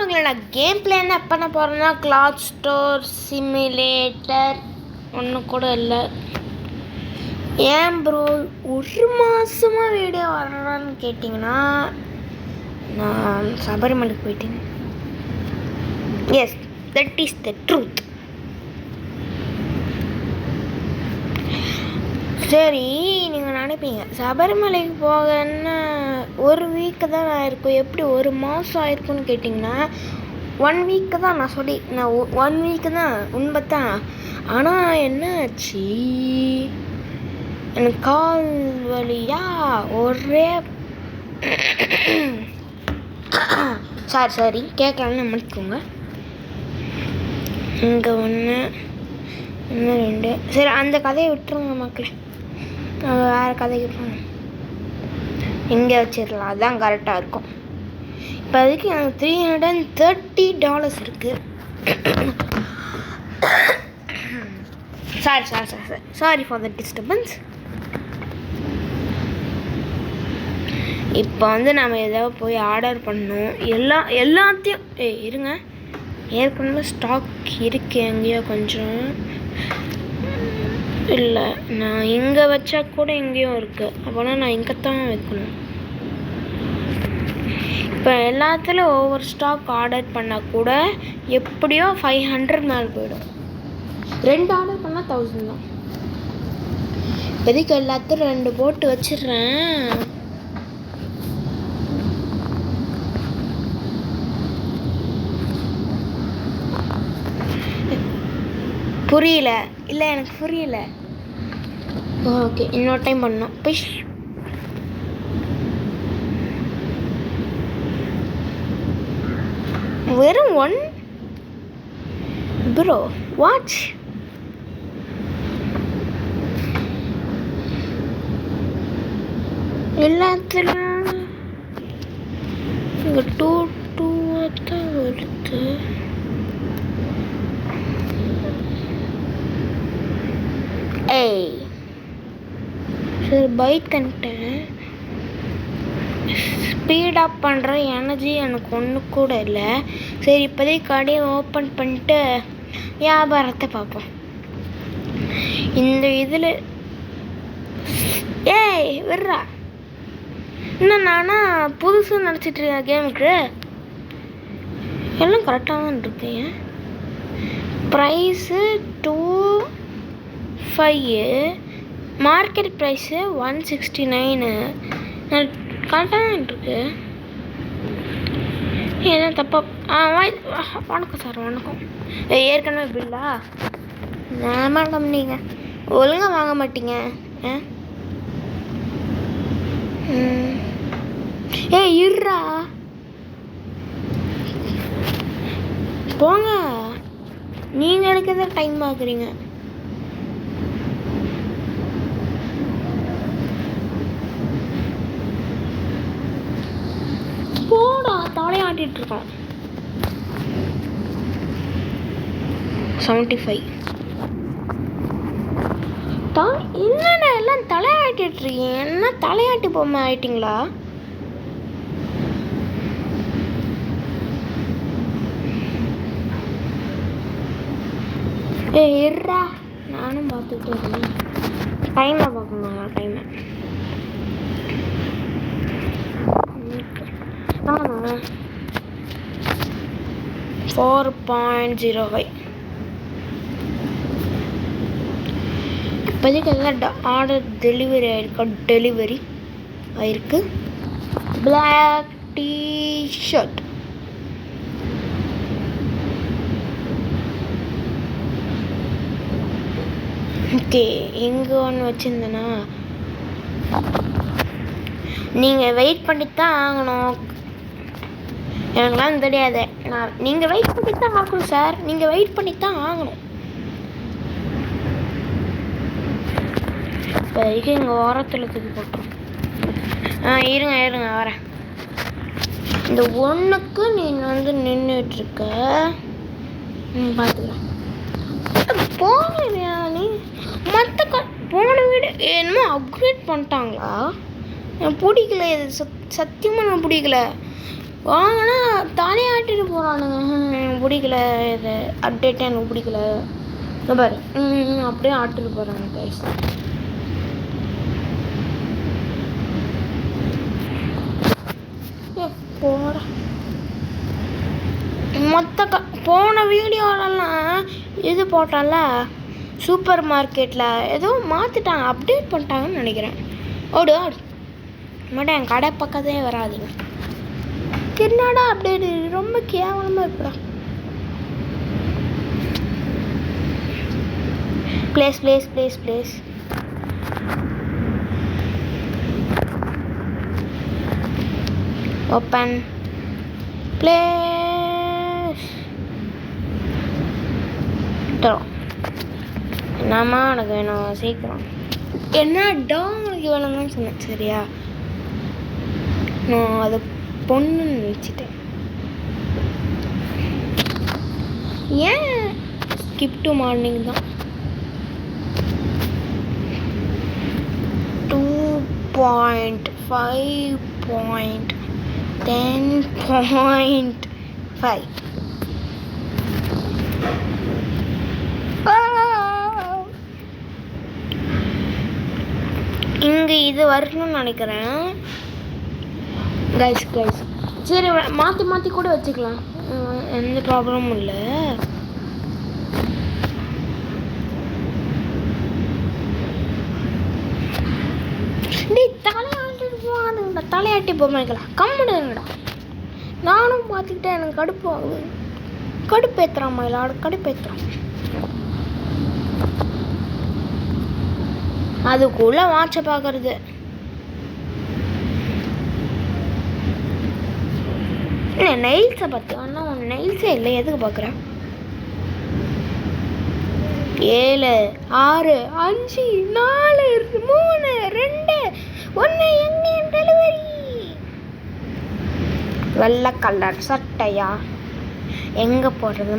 மக்களை நான் game play என்ன பண்ண போகிறேன்னா கிளாத் ஸ்டோர் சிமுலேட்டர் ஒன்றும் கூட இல்லை. ஏன் ப்ரோ ஒரு மாதமாக வீடியோ வர்றான்னு கேட்டிங்கன்னா நான் சபரிமலைக்கு போயிட்டேன். Yes, that is the truth. சரி, நீங்கள் நினைப்பீங்க சபரிமலைக்கு போகன்னு ஒரு வீக்கு தான் ஆயிருக்கும், எப்படி ஒரு மாதம் ஆயிருக்குன்னு கேட்டிங்கன்னா 1 வீக்கு தான் நான் 1 வீக்கு தான் உண்மைத்தான். ஆனால் என்ன ஆச்சு, எனக்கு கால் வலியா ஒரே சாரி கேட்கலான்னு மன்னிக்கோங்க. இங்கே 1 2 சரி, அந்த கதையை விட்டுருங்க மக்களே, வேறு கதைக்கு போகணும். இங்கே வச்சிடலாம், அதுதான் கரெக்டாக இருக்கும். இப்போ அதுக்கு எனக்கு $330 இருக்குது. Sorry for the disturbance. இப்போ நம்ம ஏதாவது போய் ஆர்டர் பண்ணணும். எல்லாத்தையும் இருங்க, ஏற்கனவே ஸ்டாக் இருக்கு எங்கேயோ கொஞ்சம் இல்லை, நான் இங்கே வச்சா கூட எங்கேயும் இருக்குது, அப்போனா நான் இங்கே தான் வைக்கணும். இப்போ எல்லாத்துலேயும் ஒவ்வொரு ஸ்டாக் ஆர்டர் பண்ணால் கூட எப்படியோ 500 மேலே போயிடும். 2 ஆர்டர் பண்ணால் 1000 தான். இப்போதைக்கு எல்லாத்தையும் 2 போட்டு வச்சிடுறேன். புரியல, இல்லை எனக்கு புரியல. ஓகே, இன்னொரு டைம் பண்ணோம். பிஷ் வெறும் 1 ப்ரோ வாட்ச். எல்லாத்துலையும் இங்கே 2 தான் வருது. சரி, பைட் பண்ணிட்டேன். ஸ்பீடப் பண்ணுற எனர்ஜி எனக்கு ஒன்று கூட இல்லை. சரி, இப்போதைக்கு கடையை ஓப்பன் பண்ணிட்டு வியாபாரத்தை பார்ப்போம். இந்த இதில் விட்றா, இன்னும் நானா புதுசாக நினச்சிட்ருக்கேன் கேமுக்கு. எல்லாம் கரெக்டாக தான் இருக்கேன். Price 2,500, market price 169. கரெக்டாக தான் இருக்கு. ஏன்னா தப்பா? வணக்கம் சார், வணக்கம். ஏற்கனவே பில்லா? மேடம் நீங்கள் ஒழுங்காக வாங்க மாட்டீங்க. இருடா போங்க, நீங்கள் எடுக்கிறத டைம் பார்க்குறீங்க. போடா, தலையாட்டிட்டு இருக்கோம். 75. என்னடா எல்லாம் தலையாட்டிட்டு இருக்கீங்க? என்ன தலையாட்டி பொம்மை ஆயிட்டீங்களா? இருடா, நானும் பார்த்துட்டு இருக்கேன். டைமை பார்க்கணுங்க, டைமை. 4.05. இப்போதைக்கு எல்லாம் ஆர்டர் டெலிவரி ஆயிருக்கு. Black T-shirt. ஓகே, எங்கே ஒன்று வச்சுருந்தேன்னா, நீங்கள் வெயிட் பண்ணித்தான் ஆகணும். எனக்குலாம் தெரியாது. நீங்கள் வெயிட் பண்ணித்தான் ஆகணும் சார், நீங்கள் வெயிட் பண்ணித்தான் ஆகணும். இப்போதைக்கு இங்கே ஓரத்தில் தூக்கி போட்டோம். இருங்க வரேன். இந்த 1க்கு நீ நின்றுட்டுருக்க, பார்த்துக்கலாம். போகிறியா நீ? மற்ற போன வீடு என்னமோ அப்கிரேட் பண்ணிட்டாங்களா? எனக்கு பிடிக்கல, இது சத்தியமாக நான் பிடிக்கல. வாங்கினா தலையாட்டிட்டு போகிறானுங்க. எனக்கு பிடிக்கல, இது அப்டேட்டாக எனக்கு பிடிக்கல. இந்த பாரு அப்படியே ஆட்டிட்டு போகிறாங்க கைஸ். போட மொத்த போன வீடியோலலாம் இது போட்டால சூப்பர் மார்க்கெட்டில் ஏதோ மாற்றிட்டாங்க, அப்டேட் பண்ணிட்டாங்கன்னு நினைக்கிறேன். ஓடு ஆடு மட்டும் என் கடை பக்கத்தே வராதிங்க. என்னடா அப்டேட் ரொம்ப கேவலமாக இருக்குடா. Place open place. என்னம்மா உனக்கு வேணும் சீக்கிரம்? என்னடா உனக்கு வேணும்னு சொன்னேன் சரியா? நான் அதை பொண்ணுன்னு நினச்சிட்டேன். ஏன் ஸ்கிப் டு மார்னிங் தான். 2.5.10.5 இங்கே இது வரணும்னு நினைக்கிறேன் கைஸ். சரி மாற்றி கூட வச்சுக்கலாம், எந்த ப்ராப்ளமும் இல்லை. தலையாட்டிட்டு போகாதுங்கடா, தலையாட்டி பொம்மைக்கலாம் கம்முடுங்கடா. நானும் பார்த்துக்கிட்டேன், எனக்கு கடுப்பு ஆகுது. கடுப்பேற்றுறான் மயிலாடு, கடுப்பேற்றுறான். அதுக்குள்ளே வாட்சை பார்க்கறது. இல்லை நெயில்ஸை பார்த்து, ஆனால் உன் நெயில்ஸே இல்லை, எதுக்கு பார்க்குறேன்? 7 6 5 4 3 2 1 எங்கே டெலிவரி? வெள்ளை கலர் சட்டையா? எங்கே போடுறது?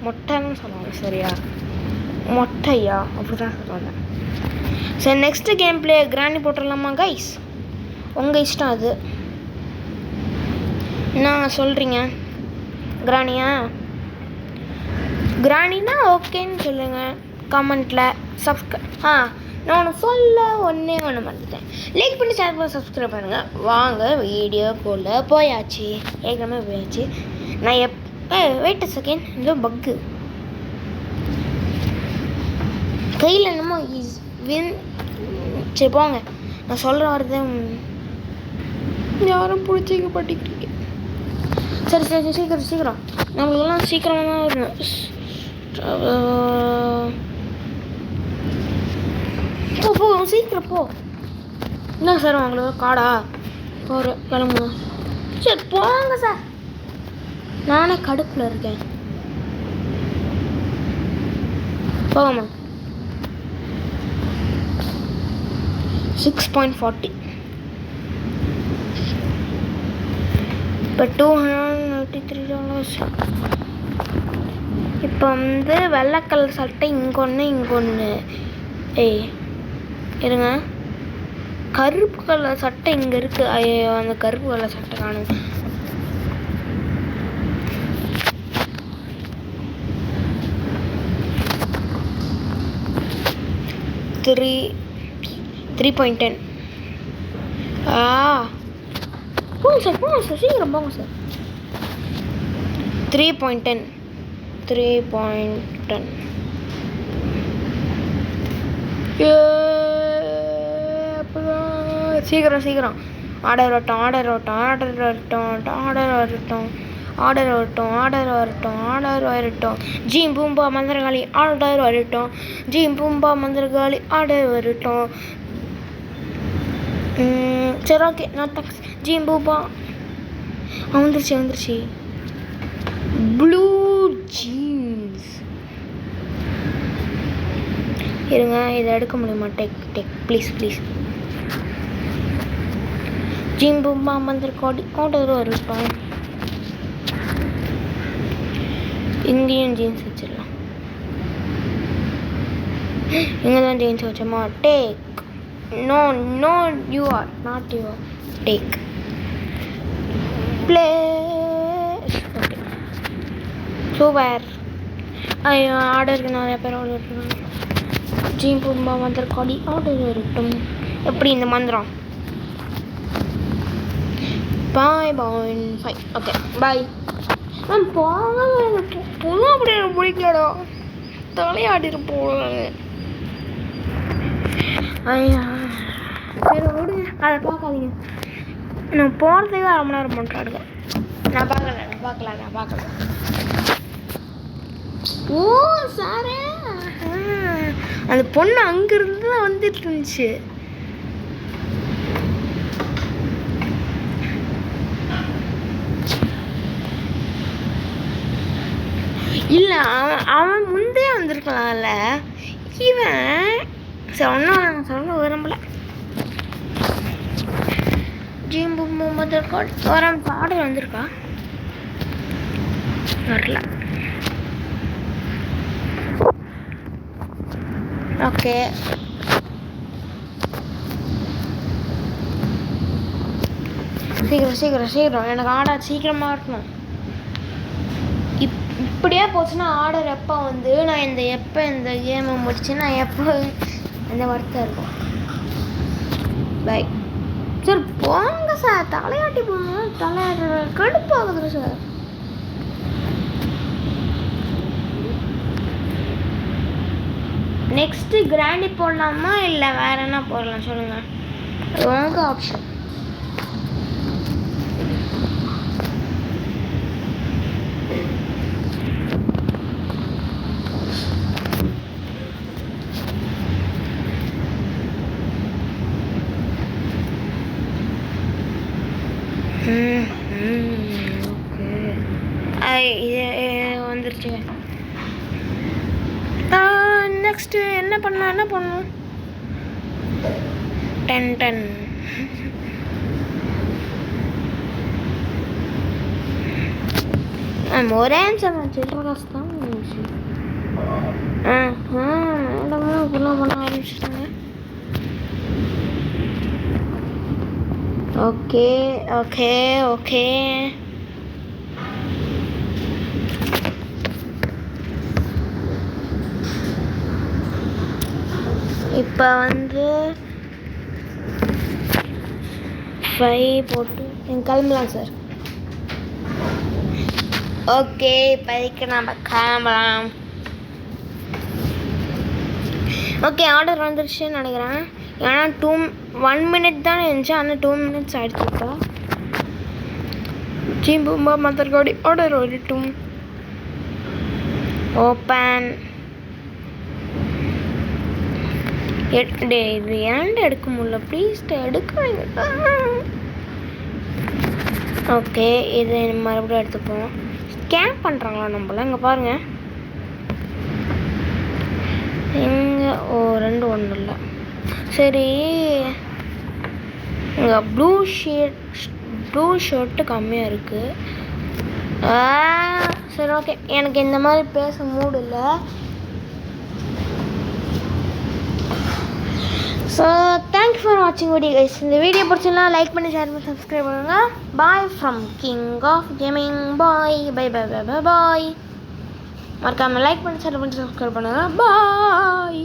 மொட்டைன்னு சொல்லுவாங்க சரியா? மொட்டையா அப்படிதான் சொல்லுவாங்க. சரி நெக்ஸ்ட் கேம் பிளே கிராணி போட்டுடலாமா கைஸ்? உங்கள் இஷ்டம் அது. என்ன சொல்கிறீங்க? கிராணினா ஓகேன்னு சொல்லுங்கள் கமெண்ட்டில். நான் ஒன்று சொல்ல ஒன்று மறந்துட்டேன். லைக் பண்ணி ஷேர் பண்ணி சப்ஸ்கிரைப் பண்ணுங்கள். வாங்க வீடியோக்குள்ளே போயாச்சு, ஏற்கனவே போயாச்சு. நான் வெயிட் அ செகண்ட், இந்த பக்கு கையில் என்னமோ சரி போங்க, நான் சொல்கிற வரது யாரும் பிடிச்சிக்க பட்டிக்கிறீங்க. சரி சீக்கிரம் நம்மளுக்கெல்லாம் சீக்கிரமாக தான் வரணும். போ சீக்கிரம் போ. என்ன சார் உங்களுக்கு காடா போகிற கிளம்புங்க. சரி போங்க சார், நானே கடுப்பில் இருக்கேன். போகமா 6.40. இப்போ $293. இப்போ வெள்ளை கலர் சட்டை இங்கே ஒன்று. இருங்க, கருப்பு கலர் சட்டை இங்கே இருக்குது. ஐயோ அந்த கருப்பு கலர் சட்டை காணும். $3.10. போங்க சார் சீக்கிரம் போங்க சார். 3.10. சீக்கிரம் ஆர்டர் வரட்டும். ஜீம் பூம்பா மந்திரகாளி ஆர்டர் வரட்டும். சரி ஓகே, நான் தேங்க்ஸ். ஜீம் பூம்பா வந்துருச்சு. ப்ளூ ஜீன்ஸ் இருங்க, இதை எடுக்க முடியுமா? Take please. ஜீம் பூம்பா மந்திரகாளி ஆர்டர் வரட்டும். இங்கேயும் ஜீன்ஸ் வச்சிடலாம். இங்கே தான் ஜீன்ஸ் வச்சோமா? Take. No, you are not your take. Play. Okay super. ஐயோ ஆர்டருக்கு நிறைய பேர் ஆர்டர் பண்ணுறாங்க. ஜீம் பூம்பா மந்திரக்காளி ஆர்டர் இருக்கட்டும். எப்படி இந்த மந்திரம்? பாய் பாய் 5. Okay bye. மேம் போங்க. பொண்ணு அப்படி எனக்கு பிடிக்கலடா. தலையாடிட்டு போகலாங்க. ஐயா சரி விடுங்க, அதை பார்க்காதீங்க. நான் போகிறதுக்கு 1/2 மணி நேரம் பண்ணுறாடுங்க. நான் பார்க்கல. ஓ சாரே, அந்த பொண்ணு அங்கிருந்து தான் வந்துட்டு இருந்துச்சு. இல்லை அவன் முந்தே வந்திருக்கலாம்ல. இவன் சரி ஒன்றும் நான் சொல்ல விரும்பலை. ஜீம் பூம் மதர்காட் ஆர்டர் வந்திருக்கா? வரல. ஓகே சீக்கிரம் எனக்கு ஆர்டர் சீக்கிரமாக இருக்கணும். இப்படியே போச்சுன்னா ஆர்டர் எப்போ வந்து நான் இந்த கேமை முடிச்சு நான் எப்போ இந்த வருத்தம் இருக்கும். பை சார் போங்க சார். தலையாட்டி போங்க. தலையாட்டு கடுப்பாகுது சார். நெக்ஸ்ட்டு கிராண்டி போடலாமா இல்லை வேறு என்ன போடலாம் சொல்லுங்கள். அது உங்க ஆப்ஷன். ஓகே இது வந்துருச்சு. நெக்ஸ்ட்டு என்ன பண்ணணும்? 10 ஒரே ஆன்சர் சில்லற காசு தான். இப்பெல்லாம் பண்ண ஆரம்பிச்சிட்டாங்க. ஓகே ஓகே ஓகே இப்போ வந்து 5 போட்டு கிளம்பலாம் சார். ஓகே இப்போதைக்கு நம்ம கிளம்பலாம். ஓகே ஆர்டர் வந்துருச்சுன்னு நினைக்கிறேன். ஏன்னா 1 minute தான் இருந்துச்சு, ஆனால் 2 minutes ஆகிடுச்சுப்பா. ஜீம் பூம்பா மதர்காடி ஆர்டர் வரட்டும். ஓப்பன். இது ஏன்டா எடுக்க முடியல? ப்ளீஸ் எடுக்க வைங்க. ஓகே இது மறுபடியும் எடுத்துப்போம். ஸ்கேன் பண்ணுறாங்களா நம்மள? இங்கே பாருங்கள். இங்கே 2 ஒன்றும் இல்லை. சரி இங்கே ப்ளூ ஷர்ட்டு கம்மியாக இருக்குது. சரி ஓகே எனக்கு இந்த மாதிரி பேச மூடு இல்லை. ஸோ தேங்க்யூ ஃபார் வாட்சிங் வீடியோ கைஸ். இந்த வீடியோ பிடிச்சிருந்தா லைக் பண்ணி ஷேர் பண்ணி சப்ஸ்கிரைப் பண்ணுங்கள். Bye from King of Gaming. Bye bye bye bye bye bye. மறக்காமல் லைக் பண்ணி ஷேர் பண்ணி சப்ஸ்கிரைப் பண்ணுங்கள். பாய்.